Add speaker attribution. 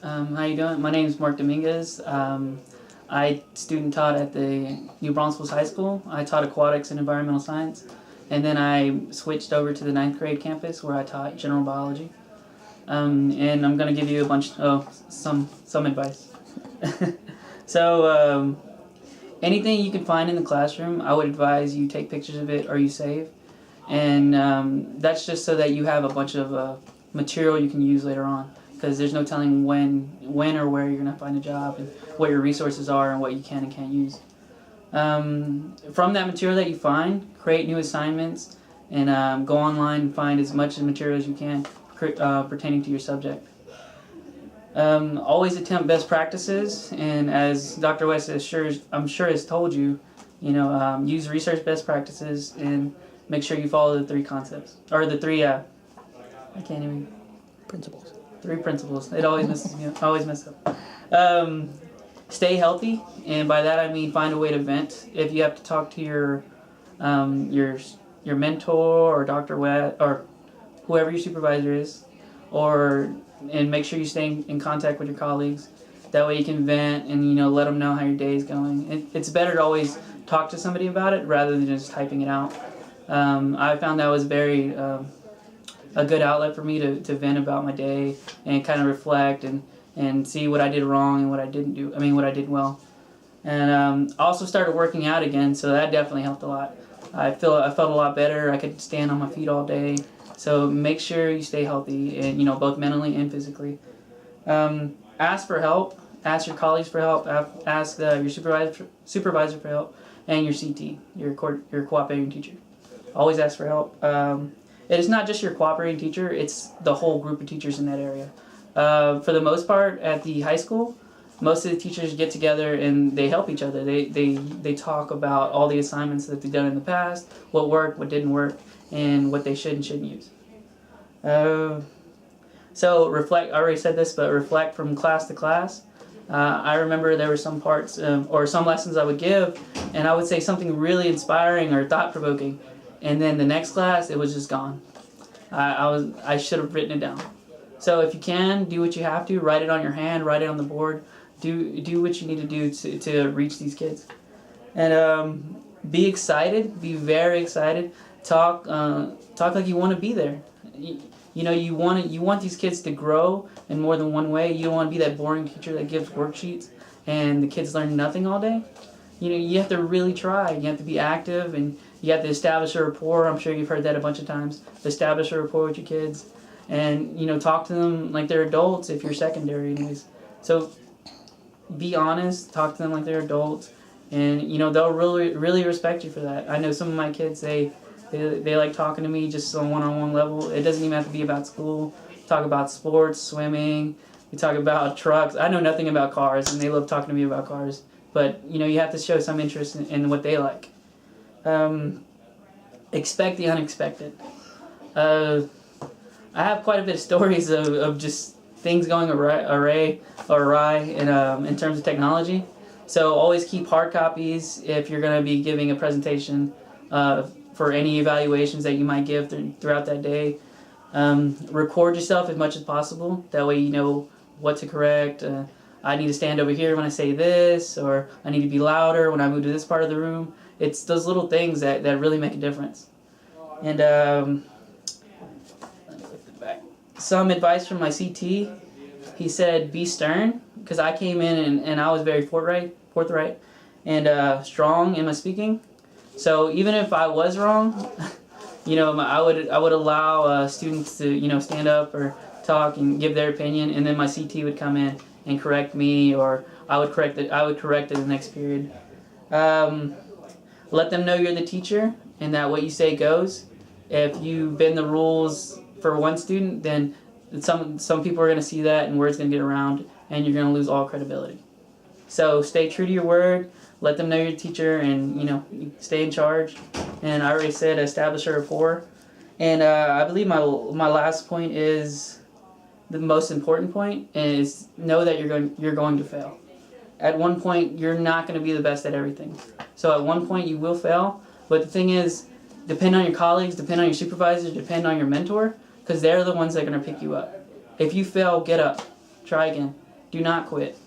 Speaker 1: How you doing? My name is Mark Dominguez. I student taught at the New Braunfels High School. I taught aquatics and environmental science, and then I switched over to the ninth grade campus where I taught general biology. And I'm gonna give you a bunch some advice. So anything you can find in the classroom, I would advise you take pictures of it or you save, and that's just so that you have a bunch of material you can use later on. Because there's no telling when or where you're gonna find a job, and what your resources are, and what you can and can't use. From that material that you find, create new assignments, and go online and find as much material as you can pertaining to your subject. Always attempt best practices, and as Dr. West I'm sure has told you, use research best practices and make sure you follow the three concepts or the three. I can't even.
Speaker 2: Principles.
Speaker 1: Three principles. It always messes me up. I always mess up. Stay healthy, and by that I mean find a way to vent. If you have to talk to your mentor or Dr. Wet or whoever your supervisor is, and make sure you stay in contact with your colleagues. That way you can vent and let them know how your day is going. It's better to always talk to somebody about it rather than just typing it out. I found that was very a good outlet for me to vent about my day and kind of reflect and see what I did wrong and what I didn't do. I mean, what I did well. And I also started working out again, so that definitely helped a lot. I felt a lot better. I could stand on my feet all day. So make sure you stay healthy, and both mentally and physically. Ask for help. Ask your colleagues for help. Ask your supervisor for help, and your CT, your cooperating teacher. Always ask for help. It is not just your cooperating teacher, it's the whole group of teachers in that area. For the most part, at the high school, most of the teachers get together and they help each other. They talk about all the assignments that they've done in the past, what worked, what didn't work, and what they should and shouldn't use. So reflect, I already said this, but reflect from class to class. I remember there were some parts or some lessons I would give, and I would say something really inspiring or thought-provoking. And then the next class, it was just gone. I should have written it down. So if you can, do what you have to. Write it on your hand. Write it on the board. Do what you need to do to reach these kids. And be excited. Be very excited. Talk like you want to be there. You want these kids to grow in more than one way. You don't want to be that boring teacher that gives worksheets and the kids learn nothing all day. You have to really try. You have to be active, and you have to establish a rapport. I'm sure you've heard that a bunch of times. Establish a rapport with your kids, and talk to them like they're adults if you're secondary anyways. So be honest, talk to them like they're adults, and they'll really respect you for that. I know some of my kids, they like talking to me just on a one-on-one level. It doesn't even have to be about school. Talk about sports, swimming. We talk about trucks. I know nothing about cars, and they love talking to me about cars. But you have to show some interest in what they like. Expect the unexpected. I have quite a bit of stories of just things going awry in terms of technology. So always keep hard copies if you're going to be giving a presentation for any evaluations that you might give throughout that day. Record yourself as much as possible. That way you know what to correct. I need to stand over here when I say this, or I need to be louder when I move to this part of the room. It's those little things that really make a difference. And some advice from my CT. He said, be stern, because I came in and I was very forthright and strong in my speaking. So even if I was wrong, I would allow students to stand up or talk and give their opinion, and then my CT would come in and correct me, or I would correct it in the next period. Let them know you're the teacher and that what you say goes. If you bend the rules for one student, then some people are going to see that, and word's going to get around, and you're going to lose all credibility. So stay true to your word. Let them know you're the teacher, and you stay in charge. And I already said establish a rapport. And I believe my last point is the most important point, is know that you're going to fail. At one point, you're not going to be the best at everything. So at one point, you will fail. But the thing is, depend on your colleagues, depend on your supervisors, depend on your mentor, because they're the ones that are going to pick you up. If you fail, get up. Try again. Do not quit.